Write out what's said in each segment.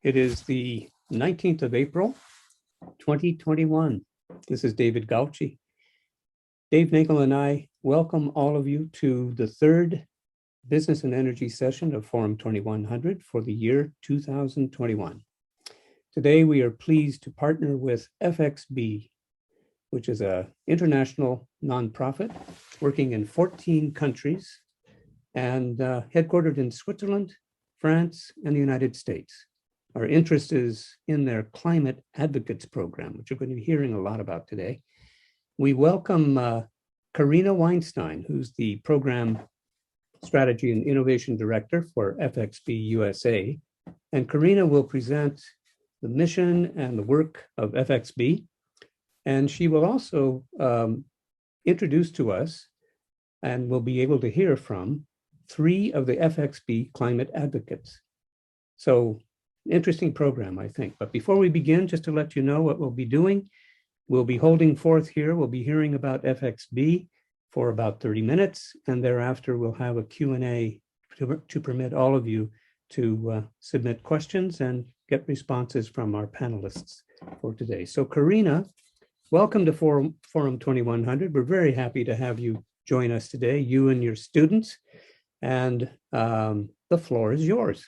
It is the 19th of April, 2021. This is David Gauci. Dave Nagel and I welcome all of you to the third Business and Energy session of Forum 2100 for the year 2021. Today, we are pleased to partner with FXB, which is an international nonprofit working in 14 countries and headquartered in Switzerland, France, and the United States. Our interest is in their Climate Advocates Program, which you're going to be hearing a lot about today. We welcome Karina Weinstein, who's the Program Strategy and Innovation Director for FXB USA. And Karina will present the mission and the work of FXB. And she will also introduce to us, and we'll be able to hear from, 3 of the FXB Climate Advocates. So, interesting program, I think. But before we begin, just to let you know what we'll be doing, we'll be holding forth here. We'll be hearing about FXB for about 30 minutes, and thereafter we'll have a Q&A to permit all of you to submit questions and get responses from our panelists for today. So Karina, welcome to Forum 2100. We're very happy to have you join us today, you and your students, and the floor is yours.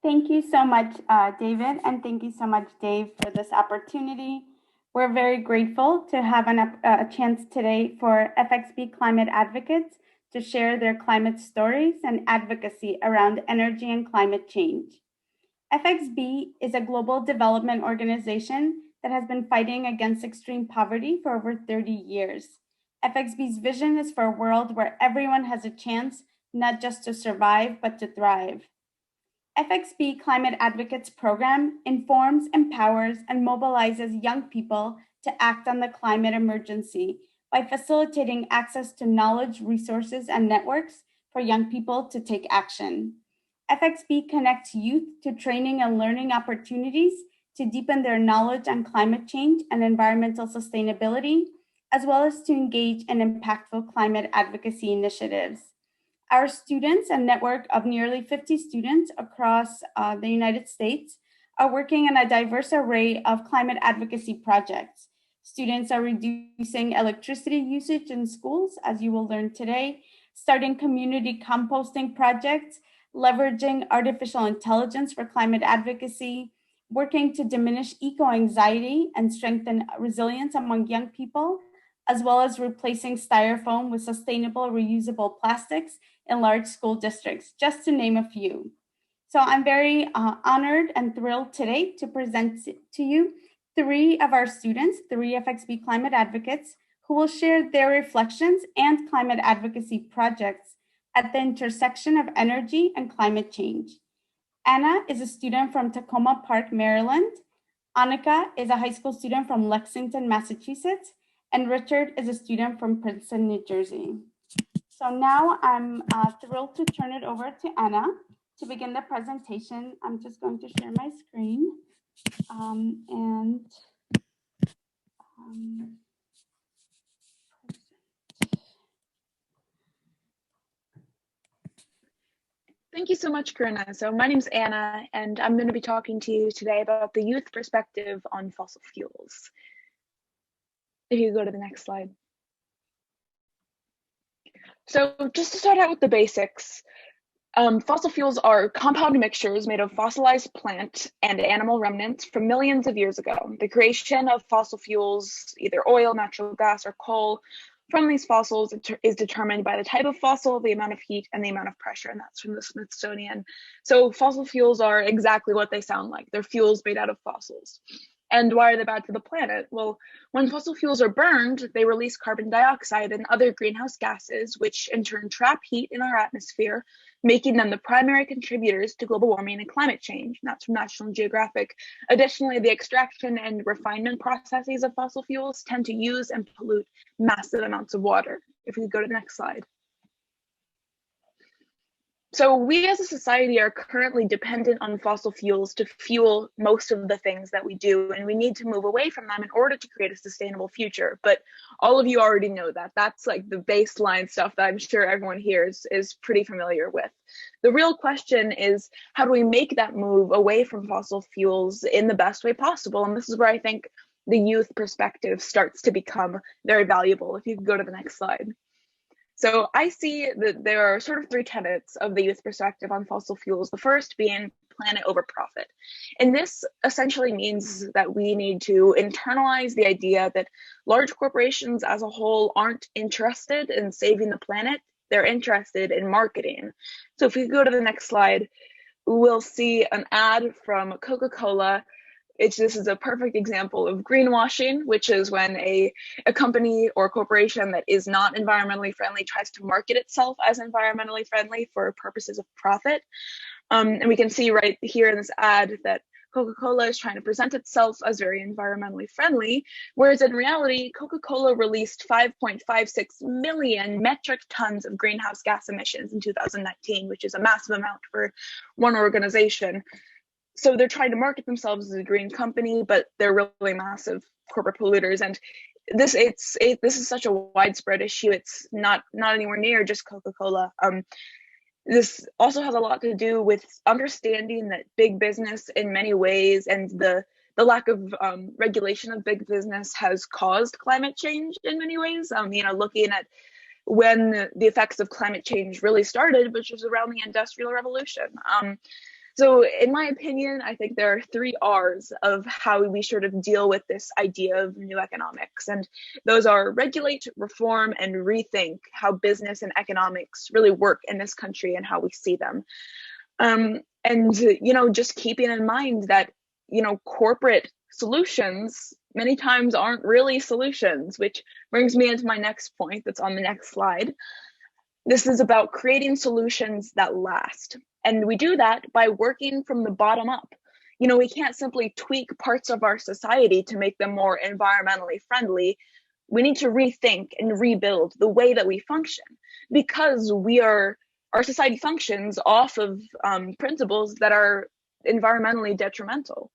Thank you so much, David, and thank you so much, Dave, for this opportunity. We're very grateful to have a chance today for FXB Climate Advocates to share their climate stories and advocacy around energy and climate change. FXB is a global development organization that has been fighting against extreme poverty for over 30 years. FXB's vision is for a world where everyone has a chance, not just to survive, but to thrive. FXB Climate Advocates Program informs, empowers, and mobilizes young people to act on the climate emergency by facilitating access to knowledge, resources, and networks for young people to take action. FXB connects youth to training and learning opportunities to deepen their knowledge on climate change and environmental sustainability, as well as to engage in impactful climate advocacy initiatives. Our students, a network of nearly 50 students across the United States, are working on a diverse array of climate advocacy projects. Students are reducing electricity usage in schools, as you will learn today, starting community composting projects, leveraging artificial intelligence for climate advocacy, working to diminish eco-anxiety and strengthen resilience among young people, as well as replacing styrofoam with sustainable reusable plastics in large school districts, just to name a few. So I'm very honored and thrilled today to present to you 3 of our students, 3 FXB Climate Advocates, who will share their reflections and climate advocacy projects at the intersection of energy and climate change. Anna is a student from Tacoma Park, Maryland. Annika is a high school student from Lexington, Massachusetts. And Richard is a student from Princeton, New Jersey. So now I'm thrilled to turn it over to Anna to begin the presentation. I'm just going to share my screen. Thank you so much, Karina. So my name's Anna, and I'm going to be talking to you today about the youth perspective on fossil fuels. If you go to the next slide. So just to start out with the basics, fossil fuels are compound mixtures made of fossilized plant and animal remnants from millions of years ago. The creation of fossil fuels, either oil, natural gas, or coal, from these fossils is determined by the type of fossil, the amount of heat, and the amount of pressure, and that's from the Smithsonian. So fossil fuels are exactly what they sound like. They're fuels made out of fossils. And why are they bad to the planet? Well, when fossil fuels are burned, they release carbon dioxide and other greenhouse gases, which in turn trap heat in our atmosphere, making them the primary contributors to global warming and climate change. And that's from National Geographic. Additionally, the extraction and refinement processes of fossil fuels tend to use and pollute massive amounts of water. If we go to the next slide. So we as a society are currently dependent on fossil fuels to fuel most of the things that we do, and we need to move away from them in order to create a sustainable future. But all of you already know that. That's like the baseline stuff that I'm sure everyone here is pretty familiar with. The real question is, how do we make that move away from fossil fuels in the best way possible? And this is where I think the youth perspective starts to become very valuable. If you could go to the next slide. So I see that there are sort of three tenets of the youth perspective on fossil fuels. The first being planet over profit. And this essentially means that we need to internalize the idea that large corporations as a whole aren't interested in saving the planet, they're interested in marketing. So if we go to the next slide, we'll see an ad from Coca-Cola. This is a perfect example of greenwashing, which is when a company or corporation that is not environmentally friendly tries to market itself as environmentally friendly for purposes of profit. And we can see right here in this ad that Coca-Cola is trying to present itself as very environmentally friendly, whereas in reality, Coca-Cola released 5.56 million metric tons of greenhouse gas emissions in 2019, which is a massive amount for one organization. So they're trying to market themselves as a green company, but they're really massive corporate polluters. And this is such a widespread issue. It's not anywhere near just Coca-Cola. This also has a lot to do with understanding that big business in many ways and the lack of regulation of big business has caused climate change in many ways. Looking at when the effects of climate change really started, which was around the Industrial Revolution. So in my opinion, I think there are 3 R's of how we sort of deal with this idea of new economics. And those are regulate, reform, and rethink how business and economics really work in this country and how we see them. Just keeping in mind that, corporate solutions many times aren't really solutions, which brings me into my next point that's on the next slide. This is about creating solutions that last. And we do that by working from the bottom up. We can't simply tweak parts of our society to make them more environmentally friendly. We need to rethink and rebuild the way that we function, because our society functions off of principles that are environmentally detrimental.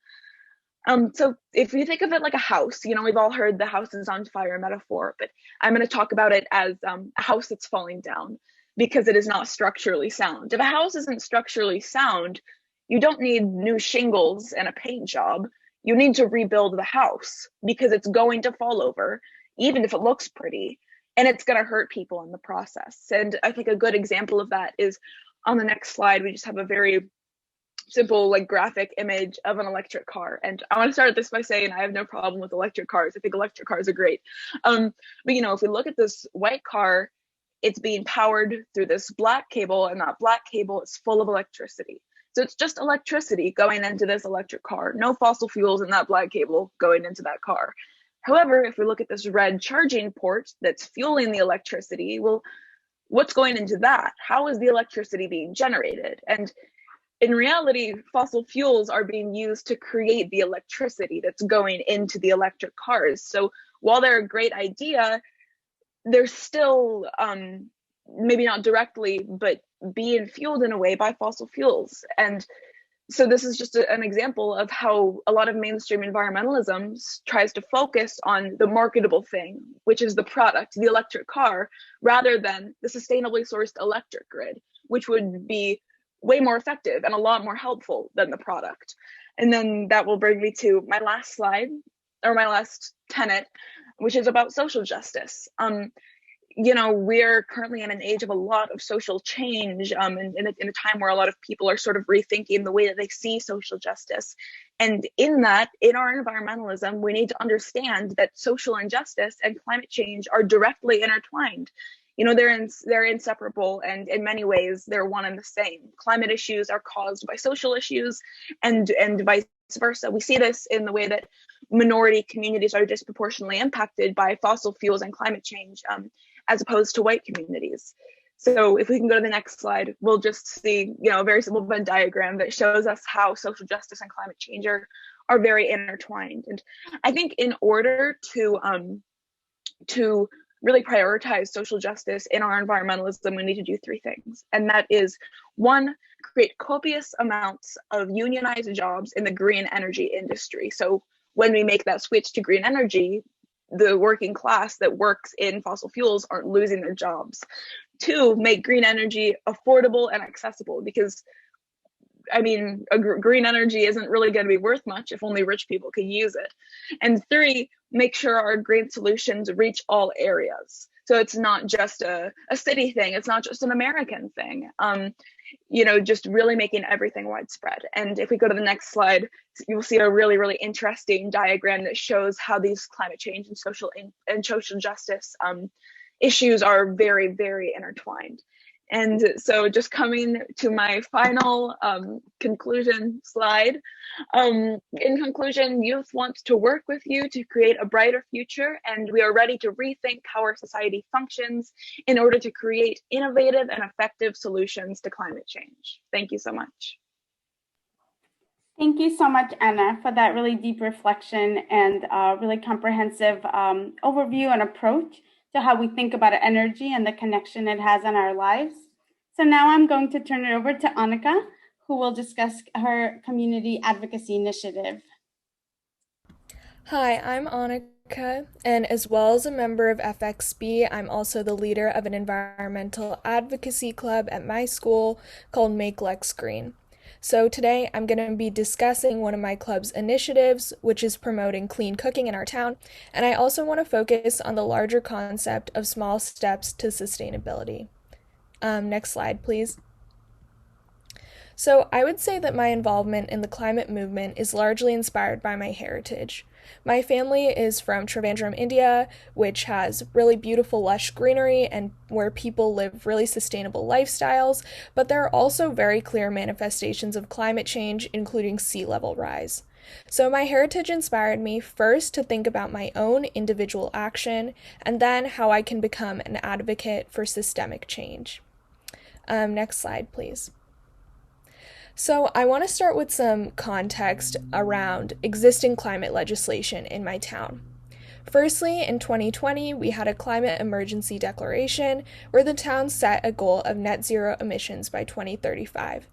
So if you think of it like a house, we've all heard the house is on fire metaphor, but I'm going to talk about it as a house that's falling down because it is not structurally sound. If a house isn't structurally sound, you don't need new shingles and a paint job. You need to rebuild the house because it's going to fall over, even if it looks pretty, and it's going to hurt people in the process. And I think a good example of that is on the next slide. We just have a very simple graphic image of an electric car. And I want to start this by saying I have no problem with electric cars. I think electric cars are great. But if we look at this white car, it's being powered through this black cable, and that black cable is full of electricity. So it's just electricity going into this electric car, no fossil fuels in that black cable going into that car. However, if we look at this red charging port that's fueling the electricity, well, what's going into that? How is the electricity being generated? And in reality, fossil fuels are being used to create the electricity that's going into the electric cars. So while they're a great idea, they're still maybe not directly, but being fueled in a way by fossil fuels. And so this is just an example of how a lot of mainstream environmentalism tries to focus on the marketable thing, which is the product, the electric car, rather than the sustainably sourced electric grid, which would be way more effective and a lot more helpful than the product. And then that will bring me to my last slide, or my last tenet, which is about social justice. We're currently in an age of a lot of social change, in a time where a lot of people are sort of rethinking the way that they see social justice. And in our environmentalism, we need to understand that social injustice and climate change are directly intertwined. They're inseparable, and in many ways, they're one and the same. Climate issues are caused by social issues, and vice versa. We see this in the way that minority communities are disproportionately impacted by fossil fuels and climate change, as opposed to white communities. So if we can go to the next slide, we'll just see, a very simple Venn diagram that shows us how social justice and climate change are very intertwined. And I think in order to really prioritize social justice in our environmentalism, we need to do three things. And that is, one, create copious amounts of unionized jobs in the green energy industry. So when we make that switch to green energy, the working class that works in fossil fuels aren't losing their jobs. Two, make green energy affordable and accessible, because I mean, green energy isn't really going to be worth much if only rich people can use it. And three, make sure our green solutions reach all areas. So it's not just a city thing. It's not just an American thing. Just really making everything widespread. And if we go to the next slide, you'll see a really, really interesting diagram that shows how these climate change and social justice issues are very, very intertwined. And so just coming to my final conclusion slide. In conclusion, youth wants to work with you to create a brighter future, and we are ready to rethink how our society functions in order to create innovative and effective solutions to climate change. Thank you so much. Thank you so much, Anna, for that really deep reflection and really comprehensive overview and approach to how we think about energy and the connection it has on our lives. So now I'm going to turn it over to Annika, who will discuss her community advocacy initiative. Hi, I'm Annika, and as well as a member of FXB, I'm also the leader of an environmental advocacy club at my school called Make Lex Green. So today I'm going to be discussing one of my club's initiatives, which is promoting clean cooking in our town, and I also want to focus on the larger concept of small steps to sustainability. Next slide, please. So I would say that my involvement in the climate movement is largely inspired by my heritage. My family is from Trivandrum, India, which has really beautiful, lush greenery and where people live really sustainable lifestyles, but there are also very clear manifestations of climate change, including sea level rise. So my heritage inspired me first to think about my own individual action, and then how I can become an advocate for systemic change. Next slide, please. So I want to start with some context around existing climate legislation in my town. Firstly, in 2020, we had a climate emergency declaration where the town set a goal of net zero emissions by 2035.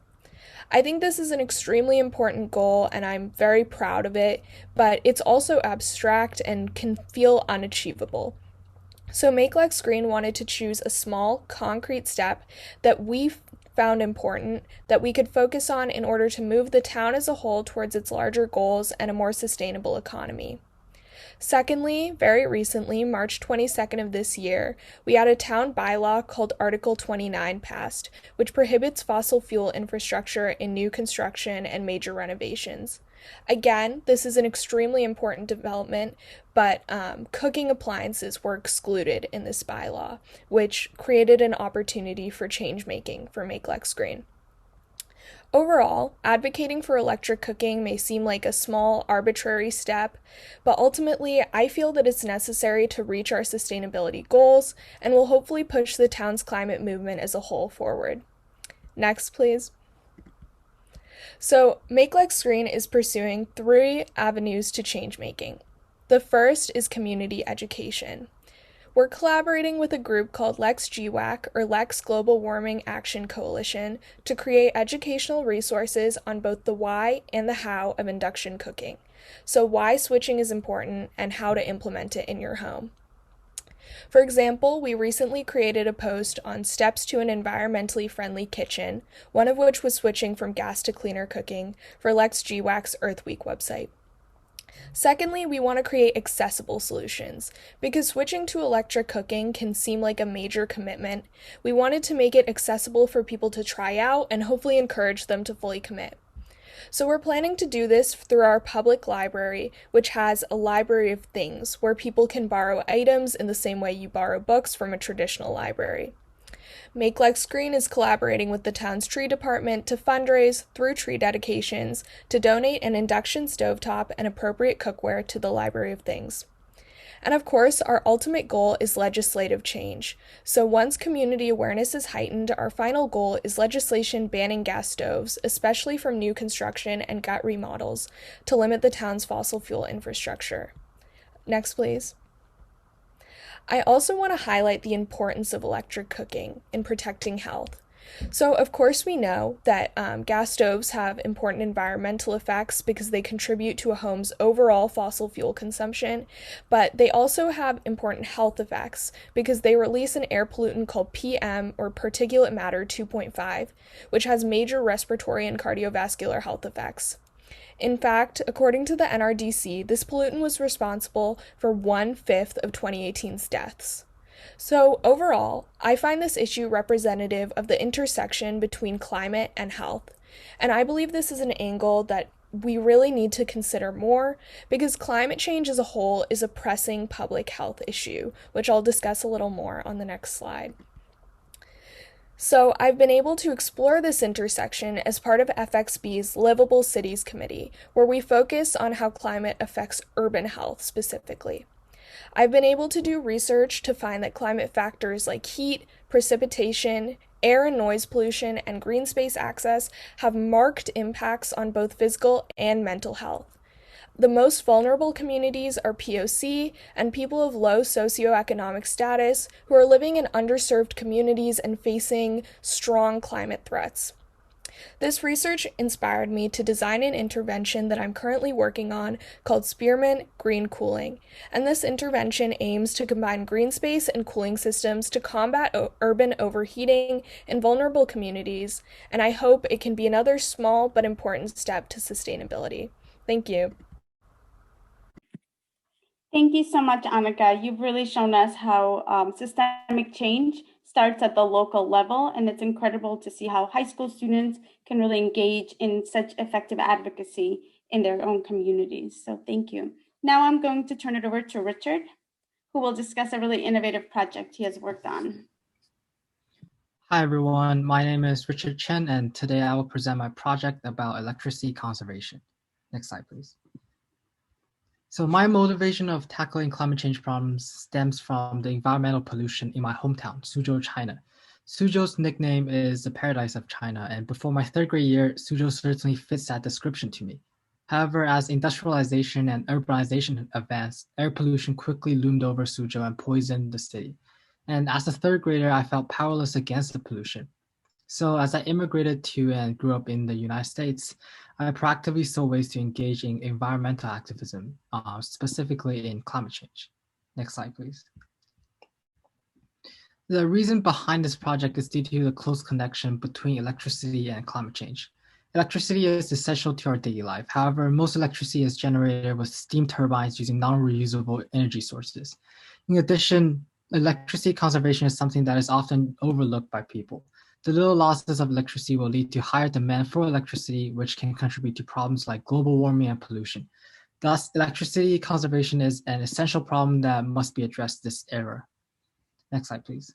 I think this is an extremely important goal and I'm very proud of it, but it's also abstract and can feel unachievable. So Make Lex Green wanted to choose a small, concrete step that we found important that we could focus on in order to move the town as a whole towards its larger goals and a more sustainable economy. Secondly, very recently, March 22nd of this year, we had a town bylaw called Article 29 passed, which prohibits fossil fuel infrastructure in new construction and major renovations. Again, this is an extremely important development, but cooking appliances were excluded in this bylaw, which created an opportunity for change-making for Make Lex Green. Overall, advocating for electric cooking may seem like a small, arbitrary step, but ultimately, I feel that it's necessary to reach our sustainability goals and will hopefully push the town's climate movement as a whole forward. Next, please. So, Make Lex Green is pursuing 3 avenues to change-making. The first is community education. We're collaborating with a group called Lex GWAC, or Lex Global Warming Action Coalition, to create educational resources on both the why and the how of induction cooking. So why switching is important and how to implement it in your home. For example, we recently created a post on steps to an environmentally friendly kitchen, one of which was switching from gas to cleaner cooking, for Lex GWAC's Earth Week website. Secondly, we want to create accessible solutions. Because switching to electric cooking can seem like a major commitment, we wanted to make it accessible for people to try out and hopefully encourage them to fully commit. So we're planning to do this through our public library, which has a library of things where people can borrow items in the same way you borrow books from a traditional library. Make Lex Green is collaborating with the town's tree department to fundraise through tree dedications to donate an induction stovetop and appropriate cookware to the Library of Things. And of course, our ultimate goal is legislative change. So once community awareness is heightened, our final goal is legislation banning gas stoves, especially from new construction and gut remodels, to limit the town's fossil fuel infrastructure. Next, please. I also want to highlight the importance of electric cooking in protecting health. So, of course, we know that gas stoves have important environmental effects because they contribute to a home's overall fossil fuel consumption, but they also have important health effects because they release an air pollutant called PM, or particulate matter 2.5, which has major respiratory and cardiovascular health effects. In fact, according to the NRDC, this pollutant was responsible for 1/5 of 2018's deaths. So, overall, I find this issue representative of the intersection between climate and health, and I believe this is an angle that we really need to consider more because climate change as a whole is a pressing public health issue, which I'll discuss a little more on the next slide. So, I've been able to explore this intersection as part of FXB's Livable Cities Committee, where we focus on how climate affects urban health specifically. I've been able to do research to find that climate factors like heat, precipitation, air and noise pollution, and green space access have marked impacts on both physical and mental health. The most vulnerable communities are POC and people of low socioeconomic status who are living in underserved communities and facing strong climate threats. This research inspired me to design an intervention that I'm currently working on called Spearmint Green Cooling, and this intervention aims to combine green space and cooling systems to combat urban overheating in vulnerable communities, and I hope it can be another small but important step to sustainability. Thank you. Thank you so much, Annika. You've really shown us how systemic change starts at the local level, and it's incredible to see how high school students can really engage in such effective advocacy in their own communities. So thank you. Now I'm going to turn it over to Richard, who will discuss a really innovative project he has worked on. Hi everyone, my name is Richard Chen, and today I will present my project about electricity conservation. Next slide, please. So my motivation of tackling climate change problems stems from the environmental pollution in my hometown, Suzhou, China. Suzhou's nickname is the paradise of China, and before my third grade year, Suzhou certainly fits that description to me. However, as industrialization and urbanization advanced, air pollution quickly loomed over Suzhou and poisoned the city. And as a third grader, I felt powerless against the pollution. So as I immigrated to and grew up in the United States, I proactively saw ways to engage in environmental activism, specifically in climate change. Next slide, please. The reason behind this project is due to the close connection between electricity and climate change. Electricity is essential to our daily life. However, most electricity is generated with steam turbines using non-reusable energy sources. In addition, electricity conservation is something that is often overlooked by people. The little losses of electricity will lead to higher demand for electricity, which can contribute to problems like global warming and pollution. Thus, electricity conservation is an essential problem that must be addressed this era. Next slide, please.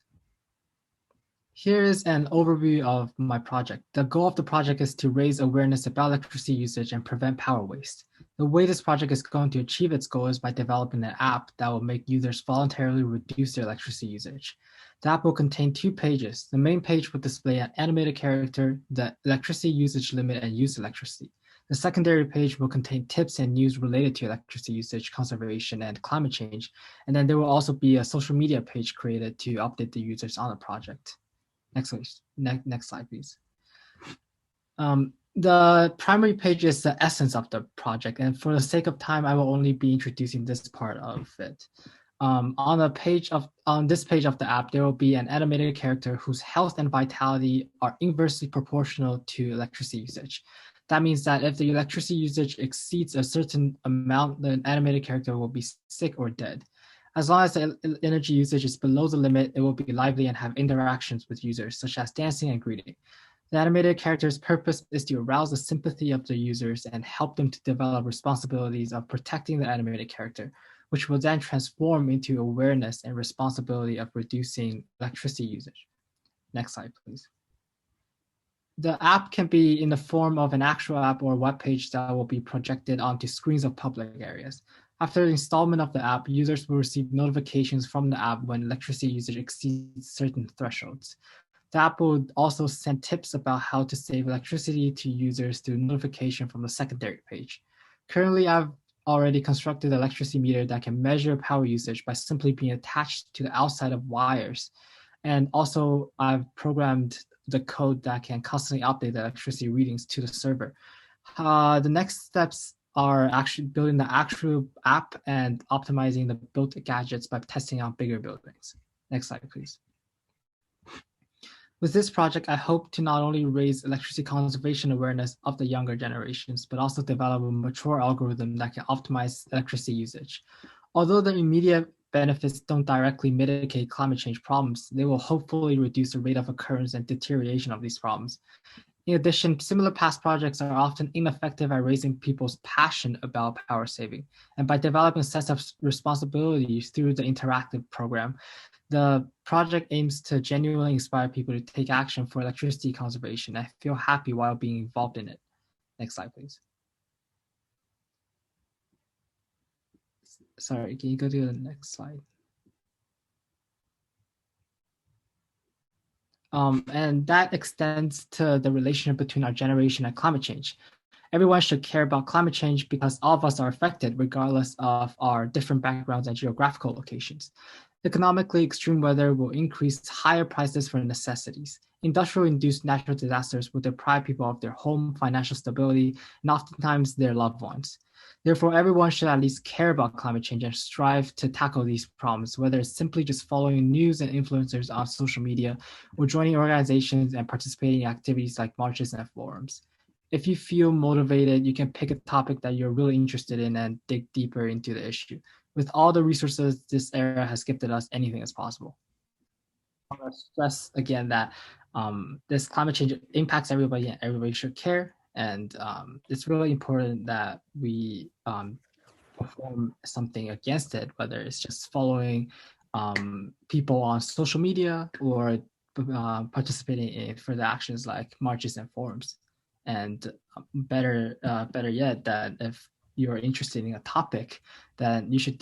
Here is an overview of my project. The goal of the project is to raise awareness about electricity usage and prevent power waste. The way this project is going to achieve its goal is by developing an app that will make users voluntarily reduce their electricity usage. The app will contain 2 pages. The main page will display an animated character, the electricity usage limit, and use electricity. The secondary page will contain tips and news related to electricity usage, conservation, and climate change. And then there will also be a social media page created to update the users on the project. Next slide, please. The primary page is the essence of the project, and for the sake of time, I will only be introducing this part of it. On this page of the app, there will be an animated character whose health and vitality are inversely proportional to electricity usage. That means that if the electricity usage exceeds a certain amount, the animated character will be sick or dead. As long as the energy usage is below the limit, it will be lively and have interactions with users, such as dancing and greeting. The animated character's purpose is to arouse the sympathy of the users and help them to develop responsibilities of protecting the animated character, which will then transform into awareness and responsibility of reducing electricity usage. Next slide, please. The app can be in the form of an actual app or web page that will be projected onto screens of public areas. After the installment of the app, users will receive notifications from the app when electricity usage exceeds certain thresholds. The app will also send tips about how to save electricity to users through notification from the secondary page. Currently, I've already constructed an electricity meter that can measure power usage by simply being attached to the outside of wires. And also I've programmed the code that can constantly update the electricity readings to the server. The next steps are actually building the actual app and optimizing the built gadgets by testing out bigger buildings. Next slide, please. With this project, I hope to not only raise electricity conservation awareness of the younger generations, but also develop a mature algorithm that can optimize electricity usage. Although the immediate benefits don't directly mitigate climate change problems, they will hopefully reduce the rate of occurrence and deterioration of these problems. In addition, similar past projects are often ineffective at raising people's passion about power saving. And by developing a sense of responsibility through the interactive program, the project aims to genuinely inspire people to take action for electricity conservation and feel happy while being involved in it. Next slide, please. Sorry, can you go to the next slide? And that extends to the relationship between our generation and climate change. Everyone should care about climate change because all of us are affected regardless of our different backgrounds and geographical locations. Economically, extreme weather will increase higher prices for necessities. Industrial-induced natural disasters will deprive people of their home, financial stability, and oftentimes their loved ones. Therefore, everyone should at least care about climate change and strive to tackle these problems, whether it's simply just following news and influencers on social media or joining organizations and participating in activities like marches and forums. If you feel motivated, you can pick a topic that you're really interested in and dig deeper into the issue. With all the resources this era has gifted us, anything is possible. I want to stress again that this climate change impacts everybody and everybody should care. And it's really important that we perform something against it, whether it's just following people on social media or participating in further actions like marches and forums. And better yet, that if you're interested in a topic, then you should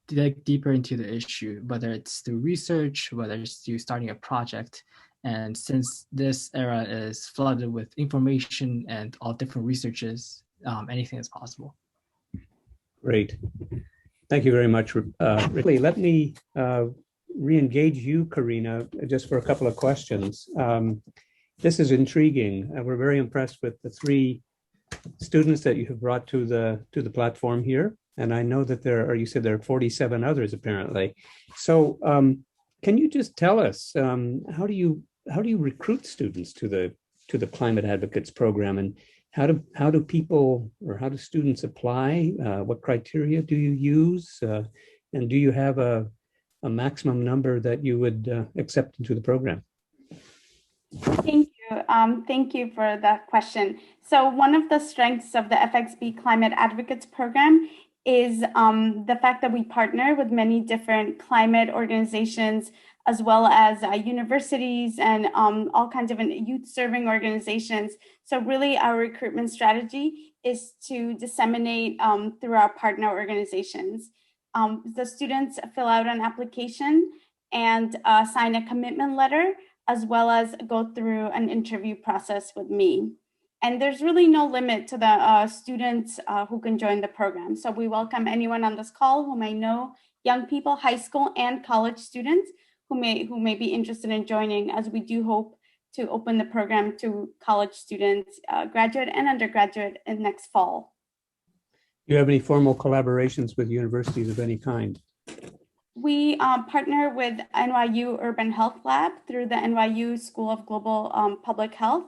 dig deeper into the issue, whether it's through research, whether it's through starting a project. And since this era is flooded with information and all different researches, anything is possible. Great. Thank you very much. Really, let me re-engage you, Karina, just for a couple of questions. This is intriguing. We're very impressed with the 3 students that you have brought to the platform here. And I know that you said there are 47 others apparently. So can you just tell us, how do you recruit students to the Climate Advocates Program, and how do people, or how do students apply? What criteria do you use? And do you have a maximum number that you would accept into the program? Thank you. Thank you for that question. So one of the strengths of the FXB Climate Advocates Program is the fact that we partner with many different climate organizations, as well as universities and all kinds of youth serving organizations. So really our recruitment strategy is to disseminate through our partner organizations. The students fill out an application and sign a commitment letter, as well as go through an interview process with me. And there's really no limit to the students who can join the program. So we welcome anyone on this call who may know young people, high school and college students who may be interested in joining, as we do hope to open the program to college students, graduate and undergraduate in next fall. Do you have any formal collaborations with universities of any kind? We partner with NYU Urban Health Lab through the NYU School of Global Public Health,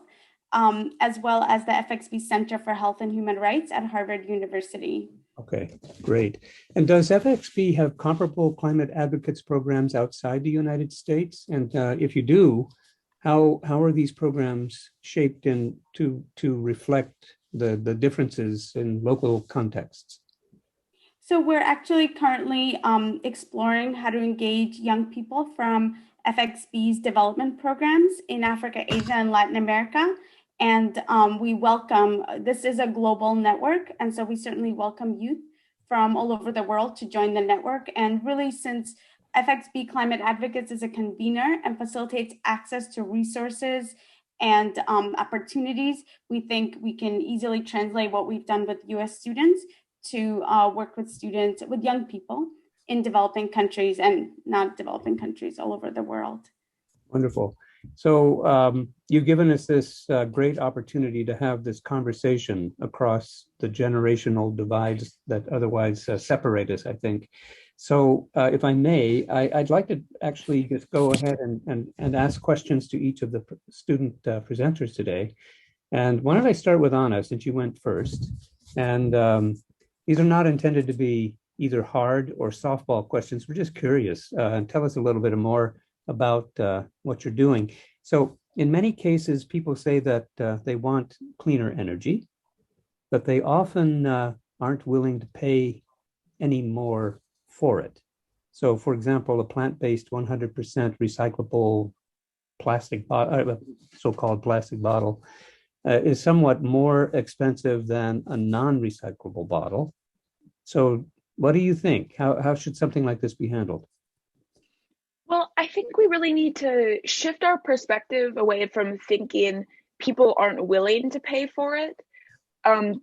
as well as the FXB Center for Health and Human Rights at Harvard University. Okay, great. And does FXB have comparable climate advocates programs outside the United States? And if you do, how are these programs shaped to reflect the differences in local contexts? So we're actually currently exploring how to engage young people from FXB's development programs in Africa, Asia, and Latin America. And we welcome, this is a global network, and so we certainly welcome youth from all over the world to join the network. And really, since FXB Climate Advocates is a convener and facilitates access to resources and opportunities, we think we can easily translate what we've done with US students to work with students, with young people in developing countries and not developing countries all over the world. Wonderful. So you've given us this great opportunity to have this conversation across the generational divides that otherwise separate us, I think. So if I may, I'd like to actually just go ahead and ask questions to each of the student presenters today. And why don't I start with Anna, since you went first? And these are not intended to be either hard or softball questions. We're just curious. And tell us a little bit more about what you're doing. So in many cases, people say that they want cleaner energy, but they often aren't willing to pay any more for it. So for example, a plant-based 100% recyclable plastic bottle, so-called plastic bottle, is somewhat more expensive than a non-recyclable bottle. So what do you think? How should something like this be handled? Well, I think we really need to shift our perspective away from thinking people aren't willing to pay for it,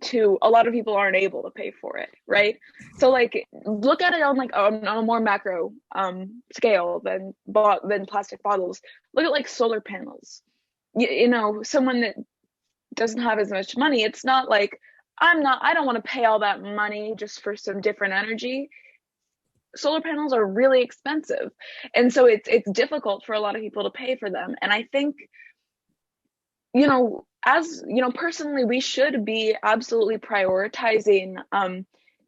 to a lot of people aren't able to pay for it, right? So like look at it on like on a more macro scale than plastic bottles. Look at like solar panels. You know, someone that doesn't have as much money, it's not like I don't want to pay all that money just for some different energy. Solar panels are really expensive, and so it's difficult for a lot of people to pay for them. And I think, you know, as you know, personally, we should be absolutely prioritizing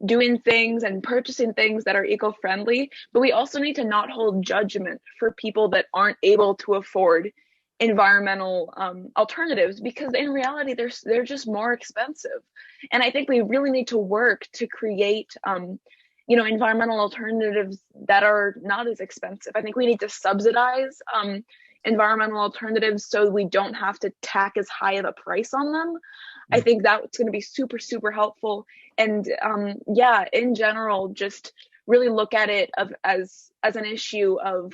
doing things and purchasing things that are eco-friendly, but we also need to not hold judgment for people that aren't able to afford environmental alternatives, because in reality they're just more expensive. And I think we really need to work to create you know, environmental alternatives that are not as expensive. I think we need to subsidize environmental alternatives so we don't have to tack as high of a price on them. I think that's going to be super, super helpful. And yeah, in general, just really look at it as an issue of,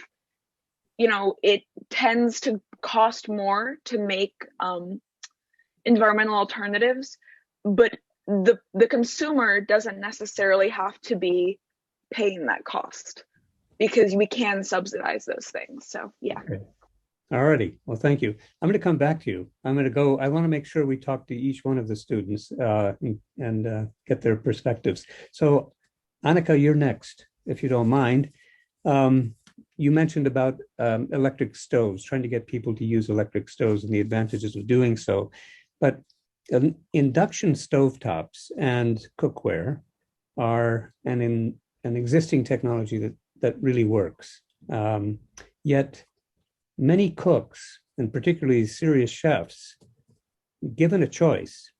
you know, it tends to cost more to make environmental alternatives, but the consumer doesn't necessarily have to be paying that cost, because we can subsidize those things. So yeah. Okay. All righty. Well, thank you. I'm going to come back to you. I want to make sure we talk to each one of the students and get their perspectives. So Annika, you're next, if you don't mind. You mentioned about electric stoves, trying to get people to use electric stoves and the advantages of doing so. But induction stovetops and cookware are an existing technology that really works. Yet many cooks, and particularly serious chefs, given a choice,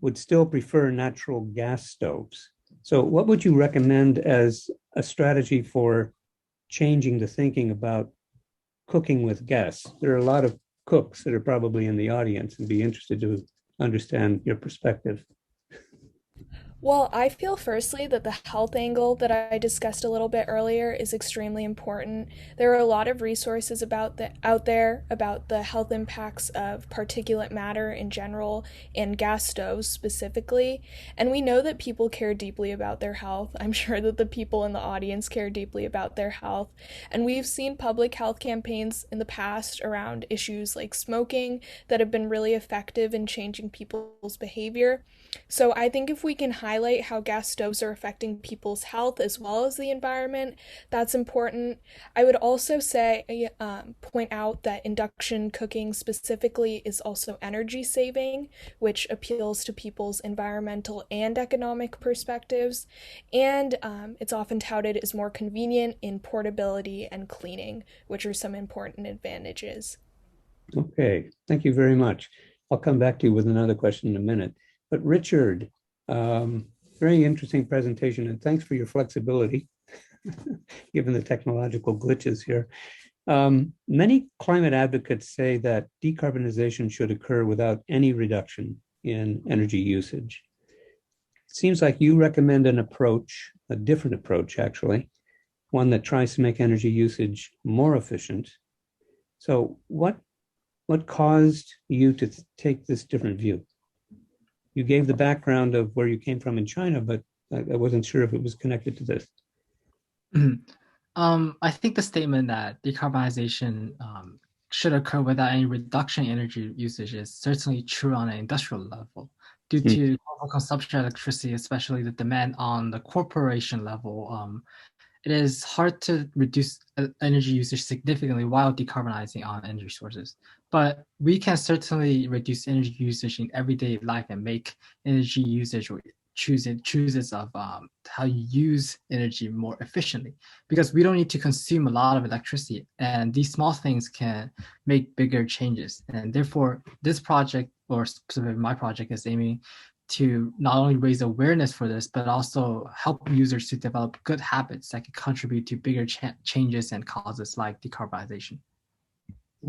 would still prefer natural gas stoves. So what would you recommend as a strategy for changing the thinking about cooking with gas? There are a lot of cooks that are probably in the audience and be interested to understand your perspective. Well, I feel firstly that the health angle that I discussed a little bit earlier is extremely important. There are a lot of resources out there about the health impacts of particulate matter in general and gas stoves specifically, and we know that people care deeply about their health. I'm sure that the people in the audience care deeply about their health, and we've seen public health campaigns in the past around issues like smoking that have been really effective in changing people's behavior. So I think if we can highlight how gas stoves are affecting people's health as well as the environment, that's important. I would also say, point out that induction cooking specifically is also energy saving, which appeals to people's environmental and economic perspectives. And it's often touted as more convenient in portability and cleaning, which are some important advantages. Okay, thank you very much. I'll come back to you with another question in a minute. But Richard, very interesting presentation, and thanks for your flexibility, given the technological glitches here. Many climate advocates say that decarbonization should occur without any reduction in energy usage. It seems like you recommend an approach, a different approach actually, one that tries to make energy usage more efficient. So what caused you to take this different view? You gave the background of where you came from in China, but I wasn't sure if it was connected to this. I think the statement that decarbonization should occur without any reduction in energy usage is certainly true on an industrial level. Due to consumption of electricity, especially the demand on the corporation level, it is hard to reduce energy usage significantly while decarbonizing on energy sources. But we can certainly reduce energy usage in everyday life and make energy usage or chooses of how you use energy more efficiently, because we don't need to consume a lot of electricity, and these small things can make bigger changes. And therefore, this project, or specifically my project, is aiming to not only raise awareness for this, but also help users to develop good habits that can contribute to bigger changes and causes like decarbonization.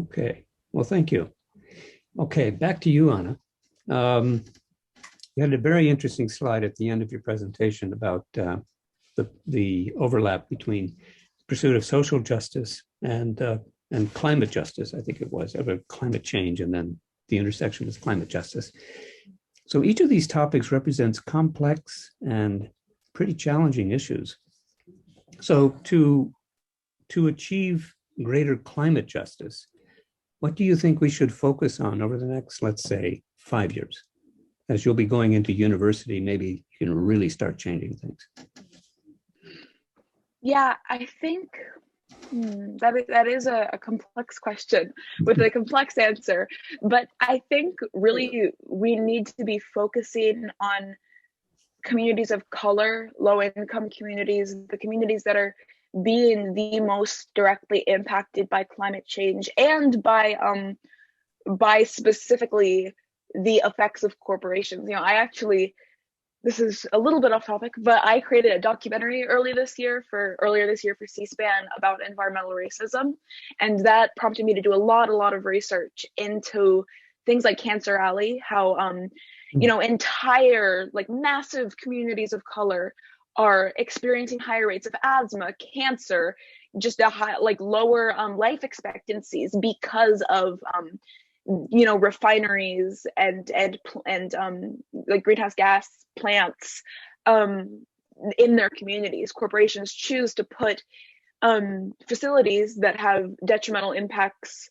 Okay, well, thank you. Okay, back to you, Anna. You had a very interesting slide at the end of your presentation about the overlap between pursuit of social justice and climate justice, I think it was, of climate change, and then the intersection with climate justice. So each of these topics represents complex and pretty challenging issues. So to achieve greater climate justice, what do you think we should focus on over the next, let's say, 5 years? As you'll be going into university, maybe you can really start changing things. Yeah, I think that is a complex question with a complex answer. But I think really we need to be focusing on communities of color, low-income communities, the communities that are being the most directly impacted by climate change and by specifically the effects of corporations. You know, this is a little bit off topic, but I created a documentary earlier this year for C-SPAN about environmental racism, and that prompted me to do a lot of research into things like Cancer Alley, how you know, entire like massive communities of color are experiencing higher rates of asthma, cancer, just lower life expectancies because of you know, refineries and like greenhouse gas plants in their communities. Corporations choose to put facilities that have detrimental impacts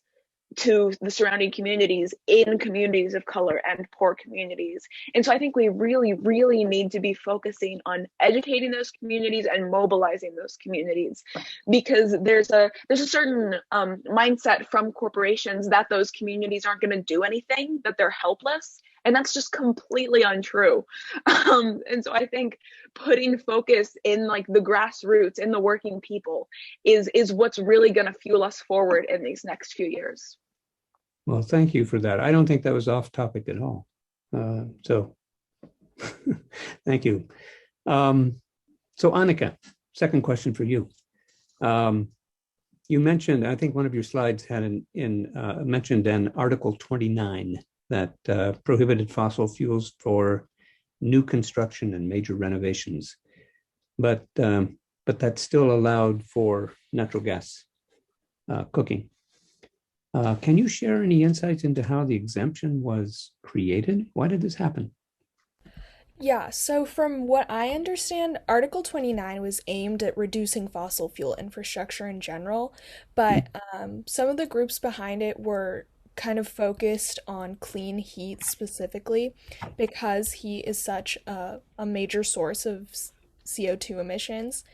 to the surrounding communities in communities of color and poor communities. And so I think we really need to be focusing on educating those communities and mobilizing those communities, because there's a certain mindset from corporations that those communities aren't going to do anything, that they're helpless. And that's just completely untrue. And so I think putting focus in like the grassroots, in the working people, is what's really going to fuel us forward in these next few years. Well, thank you for that. I don't think that was off topic at all. So thank you. So Annika, second question for you. You mentioned, I think one of your slides had mentioned an Article 29 that prohibited fossil fuels for new construction and major renovations, but that still allowed for natural gas cooking. Can you share any insights into how the exemption was created? Why did this happen? Yeah, so from what I understand, Article 29 was aimed at reducing fossil fuel infrastructure in general, but some of the groups behind it were kind of focused on clean heat specifically, because heat is such a major source of CO2 emissions.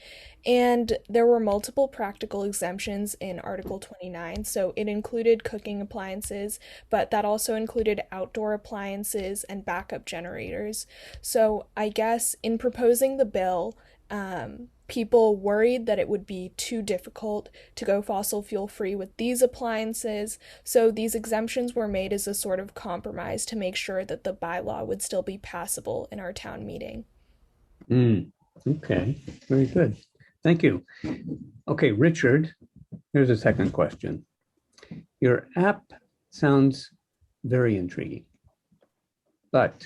And there were multiple practical exemptions in Article 29. So it included cooking appliances, but that also included outdoor appliances and backup generators. So I guess in proposing the bill, people worried that it would be too difficult to go fossil fuel free with these appliances. So these exemptions were made as a sort of compromise to make sure that the bylaw would still be passable in our town meeting. Okay, very good. Thank you. Okay, Richard, here's a second question. Your app sounds very intriguing, but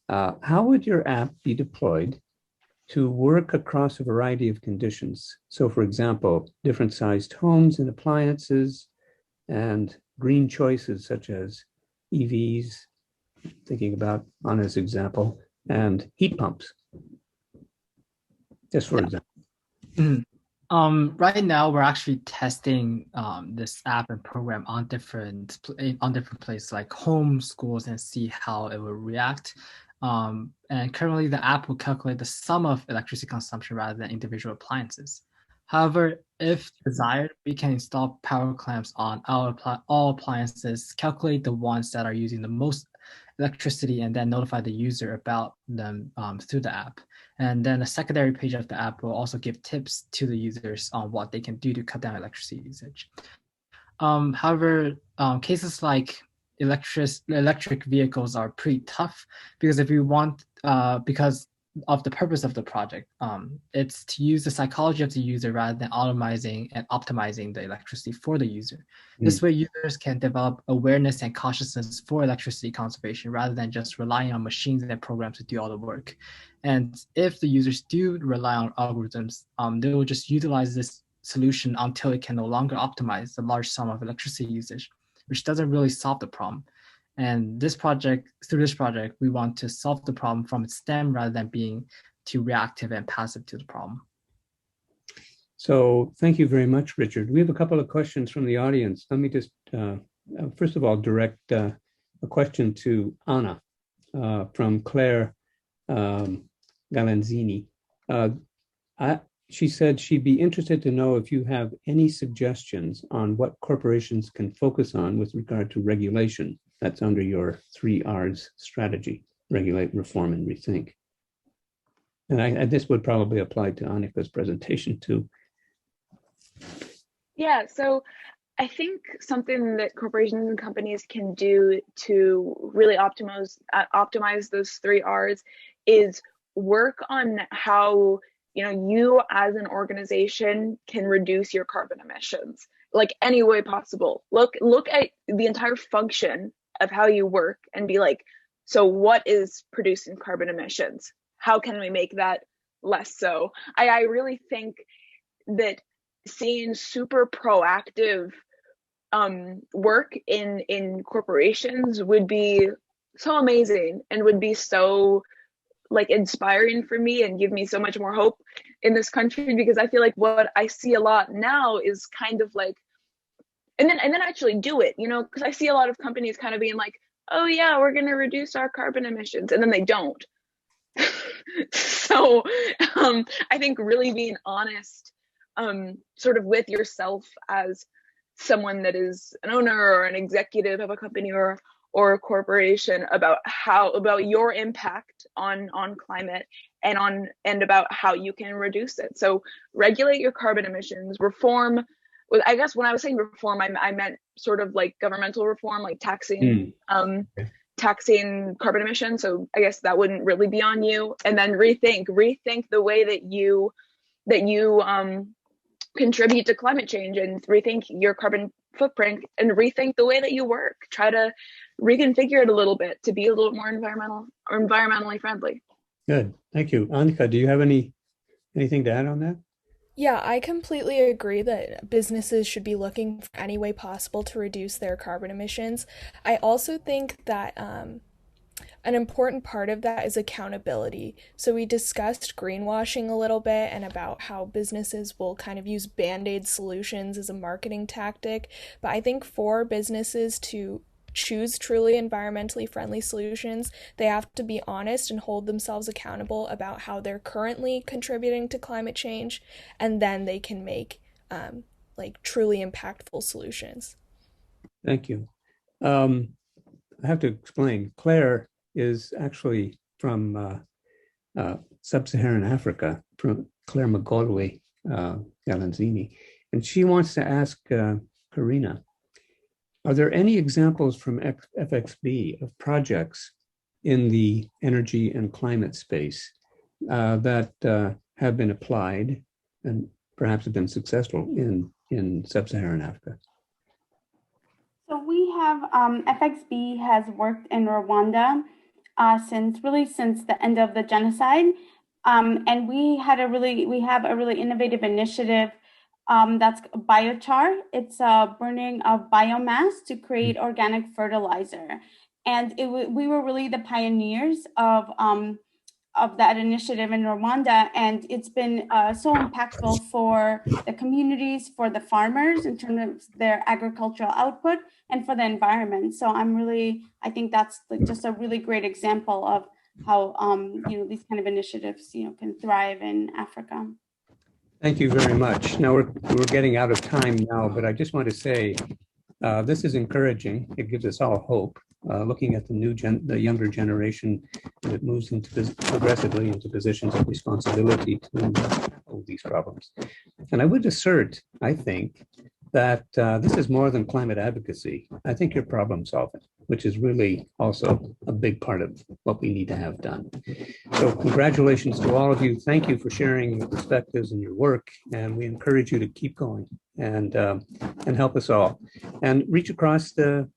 how would your app be deployed to work across a variety of conditions? So for example, different sized homes and appliances and green choices such as EVs, thinking about Anna's example, and heat pumps. Just for example. Mhm. Right now, we're actually testing this app and program on different places like home, schools, and see how it will react. And currently, the app will calculate the sum of electricity consumption rather than individual appliances. However, if desired, we can install power clamps on all appliances, calculate the ones that are using the most electricity, and then notify the user about them through the app. And then the secondary page of the app will also give tips to the users on what they can do to cut down electricity usage. However, cases like electric vehicles are pretty tough because if you want, because of the purpose of the project, it's to use the psychology of the user rather than automizing and optimizing the electricity for the user. This way, users can develop awareness and consciousness for electricity conservation rather than just relying on machines and programs to do all the work. And if the users do rely on algorithms, they will just utilize this solution until it can no longer optimize the large sum of electricity usage, which doesn't really solve the problem. And through this project, we want to solve the problem from its stem rather than being too reactive and passive to the problem. So thank you very much, Richard. We have a couple of questions from the audience. Let me just, first of all, direct a question to Anna from Claire Galanzini. She said she'd be interested to know if you have any suggestions on what corporations can focus on with regard to regulation. That's under your 3 R's strategy: regulate, reform, and rethink. And this would probably apply to Annika's presentation too. Yeah, so I think something that corporations and companies can do to really optimize those 3 R's is work on how you as an organization can reduce your carbon emissions, like any way possible. Look at the entire function of how you work and be like, so what is producing carbon emissions? How can we make that less so? I really think that seeing super proactive work in corporations would be so amazing and would be so inspiring for me and give me so much more hope in this country, because I feel like what I see a lot now is kind of like, and then actually do it, because I see a lot of companies kind of being like, oh yeah, we're going to reduce our carbon emissions, and then they don't. So I think really being honest sort of with yourself as someone that is an owner or an executive of a company or a corporation about your impact on climate and about how you can reduce it. So regulate your carbon emissions, reform. I guess when I was saying reform, I meant sort of like governmental reform, like taxing carbon emissions. So I guess that wouldn't really be on you. And then rethink the way that you contribute to climate change, and rethink your carbon footprint, and rethink the way that you work. Try to reconfigure it a little bit to be a little more environmentally friendly. Good, thank you. Annika, do you have anything to add on that? Yeah, I completely agree that businesses should be looking for any way possible to reduce their carbon emissions. I also think that an important part of that is accountability. So we discussed greenwashing a little bit and about how businesses will kind of use band-aid solutions as a marketing tactic. But I think for businesses to choose truly environmentally friendly solutions, they have to be honest and hold themselves accountable about how they're currently contributing to climate change, and then they can make truly impactful solutions. Thank you. I have to explain. Claire is actually from sub-Saharan Africa, from Claire Magolwe Galanzini, and she wants to ask Karina, are there any examples from FXB of projects in the energy and climate space that have been applied and perhaps have been successful in sub-Saharan Africa? So we have, FXB has worked in Rwanda since the end of the genocide. And we have a really innovative initiative that's biochar. It's a burning of biomass to create organic fertilizer. And we were really the pioneers of of that initiative in Rwanda, and it's been so impactful for the communities, for the farmers in terms of their agricultural output, and for the environment. So I think that's just a really great example of how these kind of initiatives can thrive in Africa. Thank you very much. Now we're getting out of time now, but I just want to say this is encouraging. It gives us all hope. Looking at the younger generation that moves progressively into positions of responsibility to tackle these problems. And I would assert, I think, that this is more than climate advocacy. I think you're problem solving, which is really also a big part of what we need to have done. So congratulations to all of you. Thank you for sharing your perspectives and your work. And we encourage you to keep going and help us all and reach across the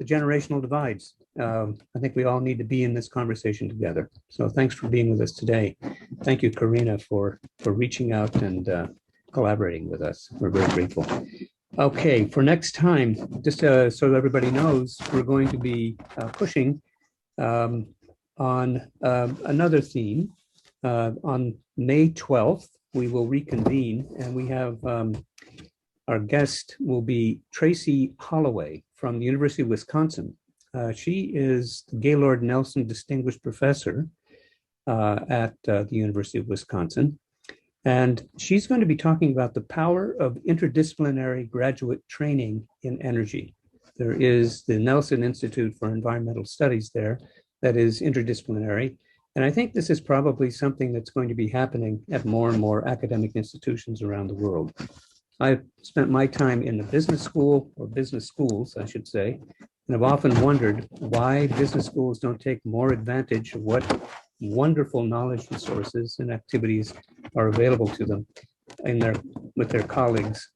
generational divides. I think we all need to be in this conversation together. So thanks for being with us today. Thank you, Karina, for reaching out and collaborating with us. We're very grateful. Okay, for next time, just so everybody knows, we're going to be pushing on another theme. On May 12th, we will reconvene, and we have our guest will be Tracy Holloway from the University of Wisconsin. She is the Gaylord Nelson Distinguished Professor at the University of Wisconsin. And she's going to be talking about the power of interdisciplinary graduate training in energy. There is the Nelson Institute for Environmental Studies there that is interdisciplinary. And I think this is probably something that's going to be happening at more and more academic institutions around the world. I've spent my time in the business school, or business schools, I should say, and I've often wondered why business schools don't take more advantage of what wonderful knowledge resources and activities are available to them with their colleagues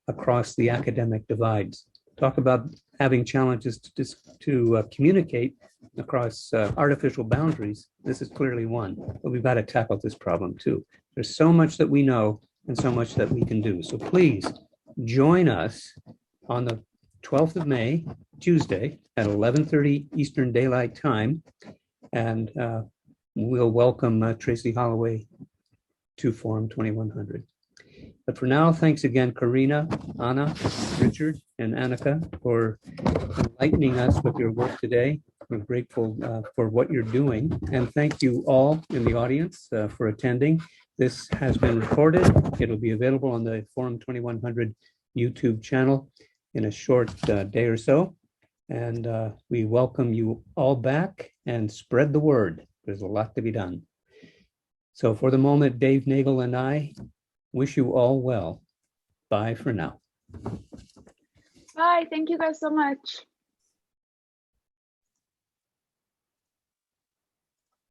across the academic divides. Talk about having challenges to communicate across artificial boundaries. This is clearly one, but we've got to tackle this problem too. There's so much that we know and so much that we can do. So please join us on the 12th of May, Tuesday at 11:30 Eastern Daylight Time. And we'll welcome Tracy Holloway to Forum 2100. But for now, thanks again, Karina, Anna, Richard, and Annika for enlightening us with your work today. We're grateful for what you're doing. And thank you all in the audience for attending. This has been recorded. It'll be available on the Forum 2100 YouTube channel in a short day or so. And we welcome you all back and spread the word. There's a lot to be done. So for the moment, Dave Nagel and I wish you all well. Bye for now. Bye. Thank you guys so much.